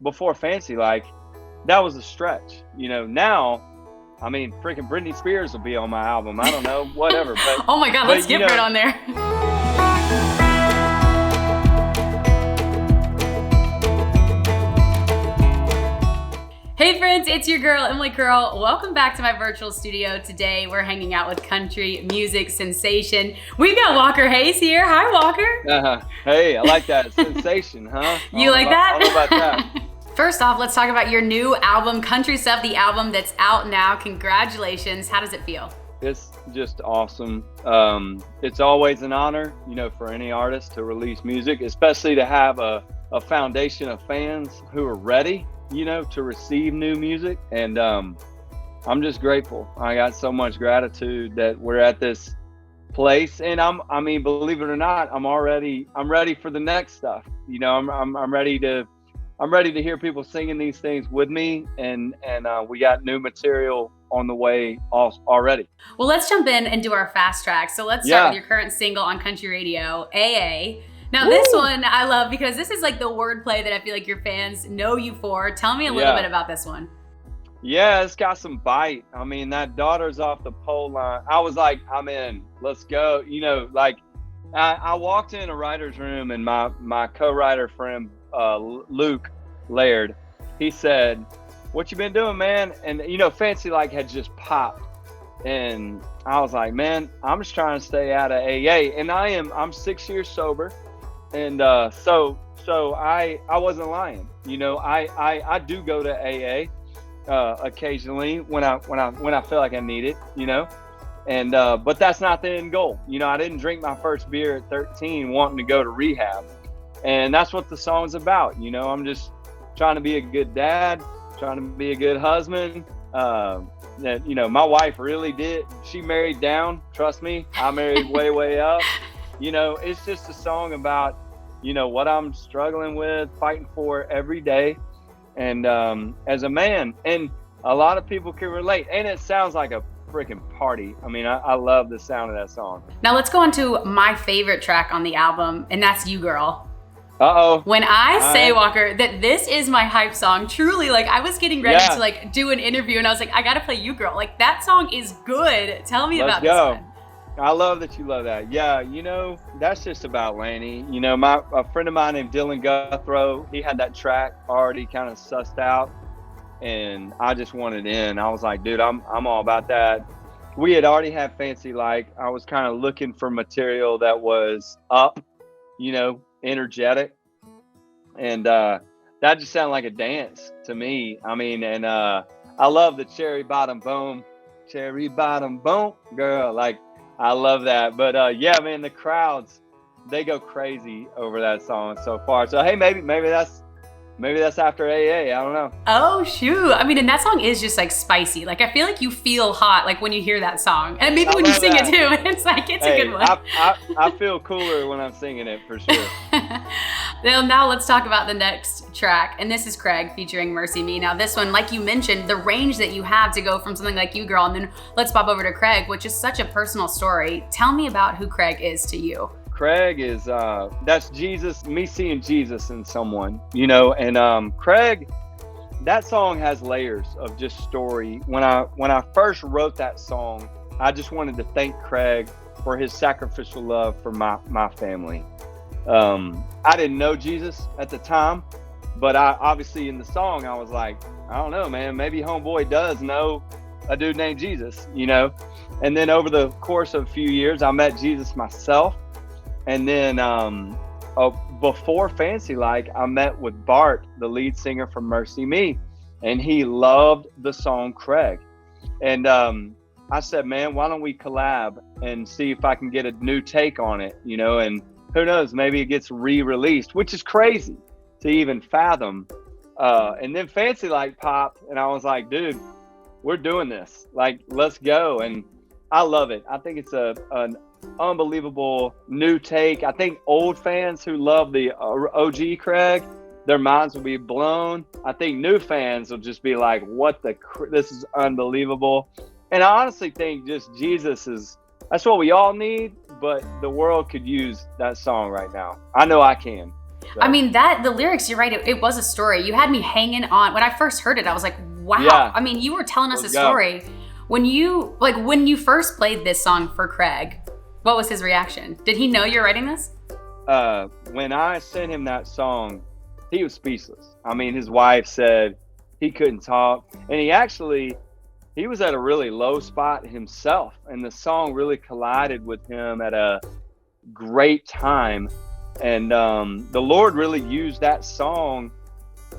before Fancy Like, that was a stretch. Now, I mean, freaking Britney Spears will be on my album. I don't know, whatever. But oh my God, let's get right on there. Hey friends, it's your girl, Emily Curl. Welcome back to my virtual studio. Today we're hanging out with country music sensation. We've got Walker Hayes here. Hi, Walker. Hey, I like that. Sensation, huh? You like that? I don't know about that. First off, let's talk about your new album, Country Stuff, the album that's out now. Congratulations. How does it feel? It's just awesome. It's always an honor, for any artist to release music, especially to have a foundation of fans who are ready, to receive new music. And I'm just grateful. I got so much gratitude that we're at this place. And I mean, believe it or not, I'm ready for the next stuff. I'm ready to hear people singing these things with me, and we got new material on the way already. Well, let's jump in and do our fast track. So let's start with your current single on country radio, AA. Now, Woo! This one I love because this is like the wordplay that I feel like your fans know you for. Tell me a little bit about this one. Yeah, it's got some bite. I mean, that daughter's off the pole line. I was like, I'm in. Let's go. I walked in a writer's room, and my co-writer friend, Luke Laird, he said, "What you been doing, man?" And Fancy Like had just popped, and I was like, "Man, I'm just trying to stay out of AA." And I'm 6 years sober, and so I wasn't lying. I do go to AA occasionally when I feel like I need it. And but that's not the end goal. I didn't drink my first beer at 13 wanting to go to rehab, and that's what the song's about. I'm just trying to be a good dad, trying to be a good husband. That my wife really did. She married down. Trust me, I married way up. It's just a song about what I'm struggling with, fighting for every day, and as a man, and a lot of people can relate. And it sounds like a freaking party. I mean, I love the sound of that song. Now let's go on to my favorite track on the album, and that's You Girl. Uh-oh. When I say, Walker, that this is my hype song, truly, like, I was getting ready to do an interview, and I was like, I gotta play You Girl. Like, that song is good. Tell me about this one. I love that you love that. Yeah, that's just about Laney. A friend of mine named Dylan Guthrow, he had that track already kind of sussed out, and I just wanted in. I was like, dude, I'm all about that. We had already had Fancy Like. I was kind of looking for material that was up, energetic, and that just sounded like a dance to me. I mean, and I love the cherry bottom boom, girl. Like, I love that. But yeah, man, the crowds, they go crazy over that song so far. So hey, maybe that's after AA. I don't know. Oh, shoot. I mean, and that song is just like spicy. Like, I feel like you feel hot like when you hear that song. And maybe when you sing it too. It's like, it's a good one. I feel cooler when I'm singing it, for sure. Now let's talk about the next track. And this is Craig featuring Mercy Me. Now this one, like you mentioned, the range that you have to go from something like You Girl, and then let's pop over to Craig, which is such a personal story. Tell me about who Craig is to you. Craig is that's Jesus, me seeing Jesus in someone, and Craig, that song has layers of just story. When I first wrote that song, I just wanted to thank Craig for his sacrificial love for my family. I didn't know Jesus at the time, but I obviously in the song I was like, I don't know, man, maybe homeboy does know a dude named Jesus, and then over the course of a few years I met Jesus myself. And then before Fancy Like, I met with Bart, the lead singer from Mercy Me, and he loved the song Craig. And I said, man, why don't we collab and see if I can get a new take on it, and who knows, maybe it gets re-released, which is crazy to even fathom. And then Fancy Like popped, and I was like, dude, we're doing this. Like, let's go. And I love it. I think it's an unbelievable new take. I think old fans who love the OG Craig, their minds will be blown. I think new fans will just be like, this is unbelievable. And I honestly think just that's what we all need, but the world could use that song right now. I know I can. So, I mean, the lyrics, you're right. It was a story. You had me hanging on. When I first heard it, I was like, wow. Yeah. I mean, you were telling us a Let's go. story. When you first played this song for Craig, what was his reaction? Did he know you're writing this? when I sent him that song, he was speechless. I mean, his wife said he couldn't talk, and he was at a really low spot himself, and the song really collided with him at a great time. And the Lord really used that song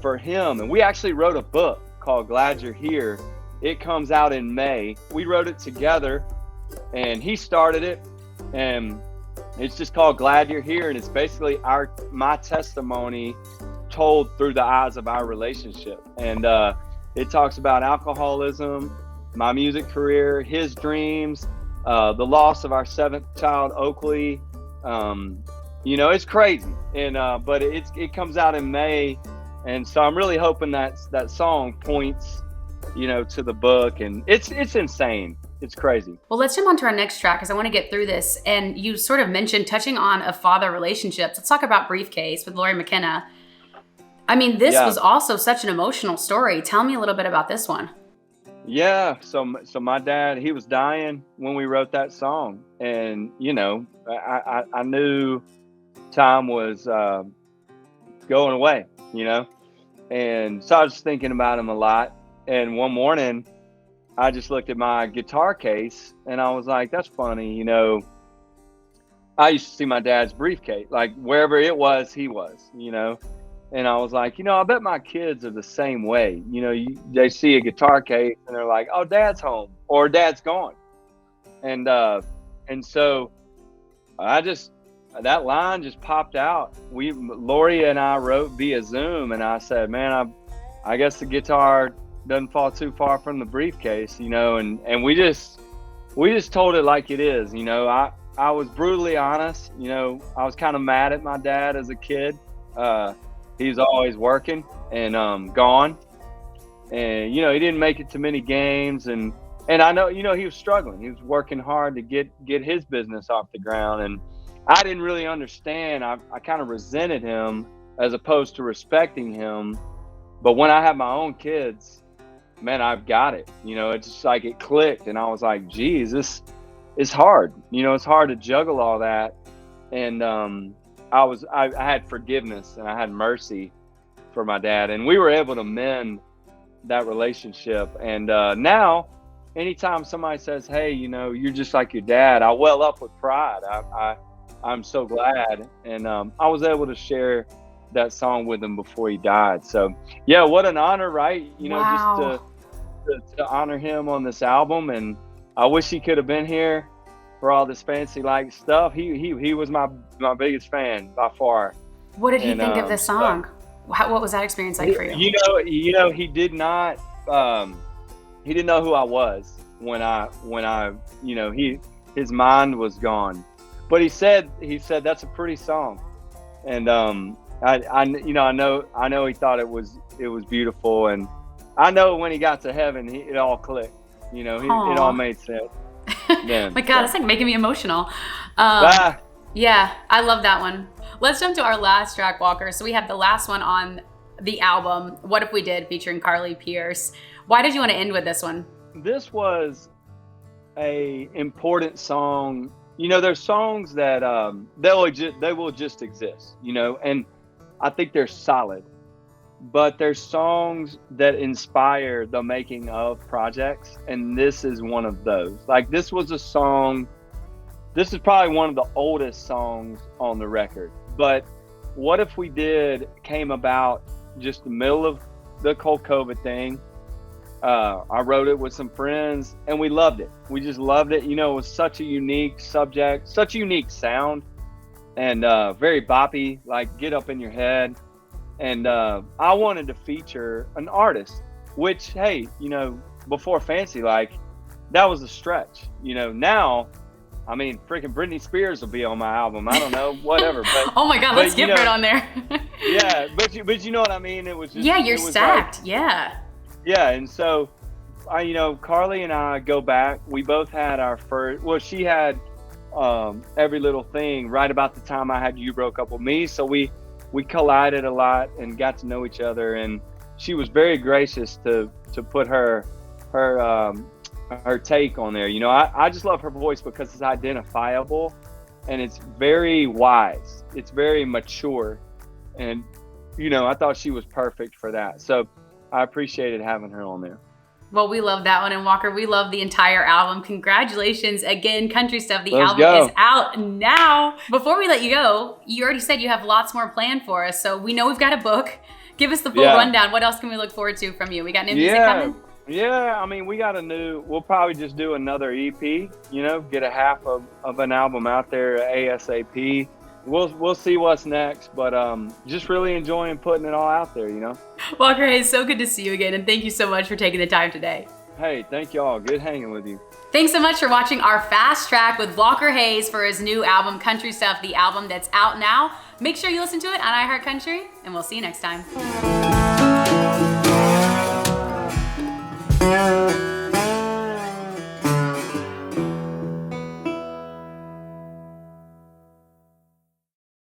for him. And we actually wrote a book called Glad You're Here. It comes out in May. We wrote it together, and he started it, and it's just called Glad You're Here. And it's basically my testimony told through the eyes of our relationship. And it talks about alcoholism, my music career, his dreams, the loss of our seventh child, Oakley. It's crazy. And but it comes out in May. And so I'm really hoping that song points, to the book. And it's insane. It's crazy. Well, let's jump on to our next track because I want to get through this. And you sort of mentioned touching on a father relationships. Let's talk about Briefcase with Laurie McKenna. I mean, this was also such an emotional story. Tell me a little bit about this one. Yeah. So my dad, he was dying when we wrote that song. And, I knew time was going away, and so I was just thinking about him a lot. And one morning I just looked at my guitar case and I was like, that's funny. I used to see my dad's briefcase, like wherever it was, he was, and I was like, I bet my kids are the same way. They see a guitar case and they're like, oh, dad's home or dad's gone. And so that line just popped out. Lori and I wrote via Zoom, and I said, man, I guess the guitar doesn't fall too far from the briefcase, and we just told it like it is. I was brutally honest. I was kind of mad at my dad as a kid. He's always working and gone, and he didn't make it to many games, and I know he was struggling. He was working hard to get his business off the ground, and I didn't really understand. I kind of resented him as opposed to respecting him. But when I have my own kids, man, I've got it. It's just like it clicked, and I was like, geez, this is hard. It's hard to juggle all that. And I had forgiveness and I had mercy for my dad, and we were able to mend that relationship. And now, anytime somebody says, hey, you're just like your dad, I well up with pride. I'm so glad. And I was able to share that song with him before he died. So yeah, what an honor, right? Wow. Just to honor him on this album. And I wish he could have been here for all this fancy like stuff. He was my biggest fan by far. What did he think of this song? What was that experience like for you? He did not he didn't know who I was when I his mind was gone. But he said that's a pretty song. And I know he thought it was beautiful, and I know when he got to heaven, it all clicked. It all made sense. Then, my God, that's like making me emotional. Yeah, I love that one. Let's jump to our last track, Walker. So we have the last one on the album, What If We Did, featuring Carly Pierce. Why did you want to end with this one? This was a important song. There's songs that they will just exist, and I think they're solid. But there's songs that inspire the making of projects, and this is one of those. Like, this was a song, this is probably one of the oldest songs on the record. But What If We Did came about just the middle of the whole COVID thing. I wrote it with some friends, and we loved it. We just loved it. It was such a unique subject, such a unique sound, and very boppy, like get up in your head. And I wanted to feature an artist, which, hey, before Fancy Like, that was a stretch. Now, I mean, freaking Britney Spears will be on my album. I don't know, whatever. But oh my God, let's get right on there. Yeah, but you know what I mean? It was just, you're stacked. Like, yeah, and so, Carly and I go back. We both had our first. Well, she had Every Little Thing right about the time I had You Broke Up With Me. So we we collided a lot and got to know each other. And she was very gracious to put her take on there. You know, I just love her voice because it's identifiable and it's very wise. It's very mature. And, you know, I thought she was perfect for that. So I appreciated having her on there. Well, we love that one. And Walker, we love the entire album. Congratulations again, Country Stuff. The Let's album go. is out now. Before we let you go, you already said you have lots more planned for us. So we know we've got a book. Give us the full rundown. What else can we look forward to from you? We got new music coming? Yeah, I mean, we'll probably just do another EP, you know, get a half of an album out there ASAP. We'll see what's next, but just really enjoying putting it all out there, you know. Walker Hayes, so good to see you again, and thank you so much for taking the time today. Hey, thank y'all. Good hanging with you. Thanks so much for watching our Fast Track with Walker Hayes for his new album, Country Stuff, the album that's out now. Make sure you listen to it on iHeartCountry, and we'll see you next time.